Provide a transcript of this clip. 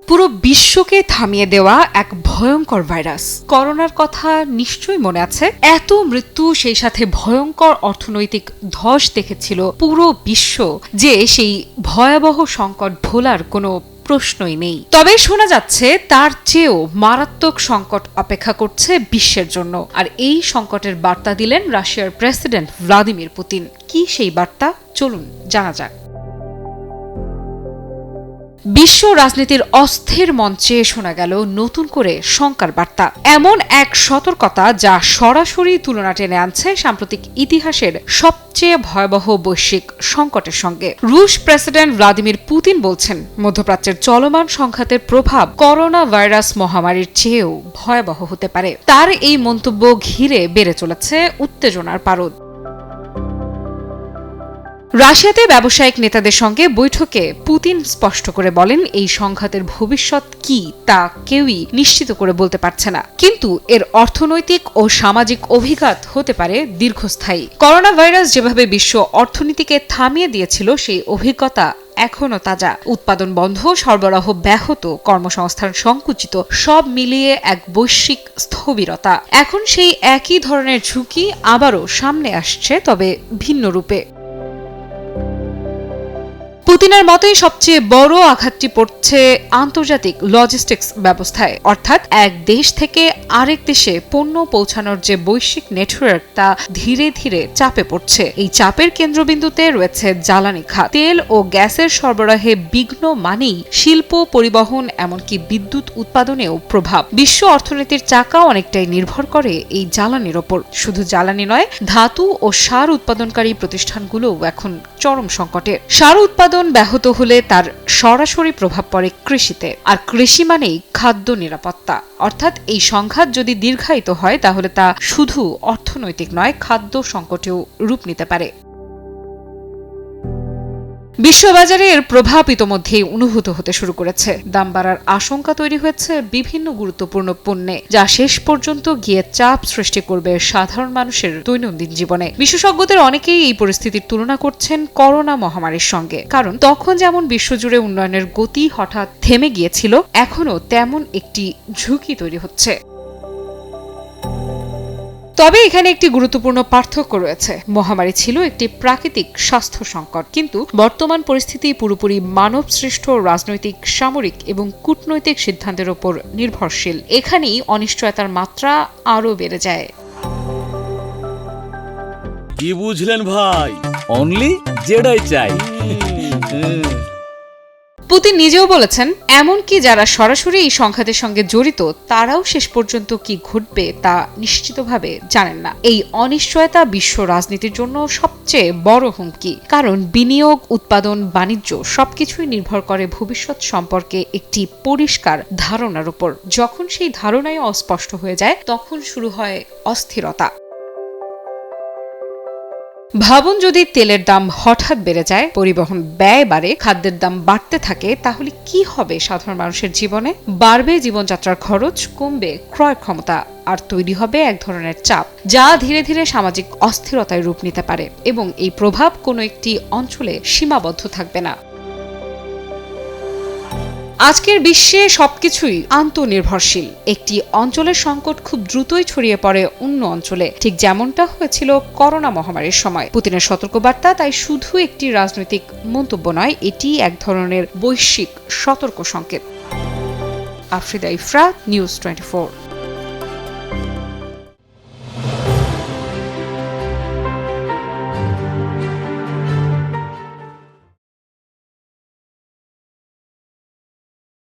পুরো বিশ্বকে থামিয়ে দেওয়া এক ভয়ঙ্কর ভাইরাস করোনার কথা নিশ্চয়ই মনে আছে। এত মৃত্যু, সেই সাথে ভয়ঙ্কর অর্থনৈতিক ধস দেখেছিল পুরো বিশ্ব যে সেই ভয়াবহ সংকট ভোলার কোনো প্রশ্নই নেই। তবে শোনা যাচ্ছে তার চেয়েও মারাত্মক সংকট অপেক্ষা করছে বিশ্বের জন্য। আর এই সংকটের বার্তা দিলেন রাশিয়ার প্রেসিডেন্ট ভ্লাদিমির পুতিন। কি সেই বার্তা, চলুন জানা যাক। বিশ্ব রাজনীতির অস্থির মঞ্চে শোনা গেল নতুন করে শঙ্কার বার্তা, এমন এক সতর্কতা যা সরাসরি তুলনা টেনে আনছে সাম্প্রতিক ইতিহাসের সবচেয়ে ভয়াবহ বৈশ্বিক সংকটের সঙ্গে। রুশ প্রেসিডেন্ট ভ্লাদিমির পুতিন বলছেন, মধ্যপ্রাচ্যের চলমান সংঘাতের প্রভাব করোনা ভাইরাস মহামারীর চেয়েও ভয়াবহ হতে পারে। তার এই মন্তব্য ঘিরে বেড়ে চলেছে উত্তেজনার পারদ। রাশিয়াতে ব্যবসায়িক নেতাদের সঙ্গে বৈঠকে পুতিন স্পষ্ট করে বলেন, এই সংঘাতের ভবিষ্যৎ কি তা কেউই নিশ্চিত করে বলতে পারছে না, কিন্তু এর অর্থনৈতিক ও সামাজিক অভিঘাত হতে পারে দীর্ঘস্থায়ী। করোনা ভাইরাস যেভাবে বিশ্ব অর্থনীতিকে থামিয়ে দিয়েছিল, সেই অভিজ্ঞতা এখনো তাজা। উৎপাদন বন্ধ, সরবরাহ ব্যাহত, কর্মসংস্থান সংকুচিত, সব মিলিয়ে এক বৈশ্বিক স্থবিরতা। এখন সেই একই ধরনের ঝুঁকি আবারও সামনে আসছে, তবে ভিন্ন রূপে। পুতিনের মতেই সবচেয়ে বড় আঘাতটি পড়ছে আন্তর্জাতিক লজিস্টিক্স ব্যবস্থায়, অর্থাৎ এক দেশ থেকে আরেক দেশে পণ্য পৌঁছানোর যে বৈশ্বিক নেটওয়ার্ক, তা ধীরে ধীরে চাপে পড়ছে। এই চাপের কেন্দ্রবিন্দুতে রয়েছে জ্বালানি খাত। তেল ও গ্যাসের সরবরাহে বিঘ্ন মানেই শিল্প, পরিবহন, এমনকি বিদ্যুৎ উৎপাদনেও প্রভাব। বিশ্ব অর্থনীতির চাকা অনেকটাই নির্ভর করে এই জ্বালানির ওপর। শুধু জ্বালানি নয়, ধাতু ও সার উৎপাদনকারী প্রতিষ্ঠানগুলোও এখন চরম সংকটে। সার উৎপাদন ব্যাহত হলে তার সরাসরি প্রভাব পড়ে কৃষিতে, আর কৃষি মানেই খাদ্য নিরাপত্তা। অর্থাৎ এই সংঘাত যদি দীর্ঘায়িত হয়, তাহলে তা শুধু অর্থনৈতিক নয়, খাদ্য সংকটেও রূপ নিতে পারে। বিশ্ববাজারে এর প্রভাব ইতোমধ্যেই অনুভূত হতে শুরু করেছে। দাম বাড়ার আশঙ্কা তৈরি হয়েছে বিভিন্ন গুরুত্বপূর্ণ পণ্যে, যা শেষ পর্যন্ত গিয়ে চাপ সৃষ্টি করবে সাধারণ মানুষের দৈনন্দিন জীবনে। বিশেষজ্ঞদের অনেকেই এই পরিস্থিতির তুলনা করছেন করোনা মহামারীর সঙ্গে, কারণ তখন যেমন বিশ্বজুড়ে উন্নয়নের গতি হঠাৎ থেমে গিয়েছিল, এখনও তেমন একটি ঝুঁকি তৈরি হচ্ছে। তবে এখানে একটি গুরুত্বপূর্ণ পার্থক্য রয়েছে। মহামারী ছিল একটি প্রাকৃতিক স্বাস্থ্য সংকট, কিন্তু বর্তমান পরিস্থিতি পুরোপুরি মানব সৃষ্ট রাজনৈতিক, সামরিক এবং কূটনৈতিক সিদ্ধান্তের উপর নির্ভরশীল। এখানেই অনিশ্চয়তার মাত্রা আরও বেড়ে যায়। কি বুঝলেন ভাই? অনলি যেটাই চাই। পুতিন নিজেও বলেছেন, এমনকি যারা সরাসরি এই সংঘাতের সঙ্গে জড়িত, তারাও শেষ পর্যন্ত কি ঘটবে তা নিশ্চিতভাবে জানেন না। এই অনিশ্চয়তা বিশ্ব রাজনীতির জন্য সবচেয়ে বড় হুমকি, কারণ বিনিয়োগ, উৎপাদন, বাণিজ্য সবকিছুই নির্ভর করে ভবিষ্যৎ সম্পর্কে একটি পরিষ্কার ধারণার উপর। যখন সেই ধারণাই অস্পষ্ট হয়ে যায়, তখন শুরু হয় অস্থিরতা। ভাবুন, যদি তেলের দাম হঠাৎ বেড়ে যায়, পরিবহন ব্যয় বাড়ে, খাদ্যের দাম বাড়তে থাকে, তাহলে কি হবে সাধারণ মানুষের জীবনে? বাড়বে জীবনযাত্রার খরচ, কমবে ক্রয় ক্ষমতা, আর তৈরি হবে এক ধরনের চাপ, যা ধীরে ধীরে সামাজিক অস্থিরতায় রূপ নিতে পারে। এবং এই প্রভাব কোনো একটি অঞ্চলে সীমাবদ্ধ থাকবে না। আজকের বিশ্বে সবকিছুই আন্তঃনির্ভরশীল। একটি অঞ্চলের সংকট খুব দ্রুতই ছড়িয়ে পড়ে অন্য অঞ্চলে, ঠিক যেমনটা হয়েছিল করোনা মহামারীর সময়। পুতিনের সতর্কবার্তা তাই শুধু একটি রাজনৈতিক মন্তব্য নয়, এটি এক ধরনের বৈশ্বিক সতর্ক সংকেত। আফ্রিদা ইফরা, নিউজ 24।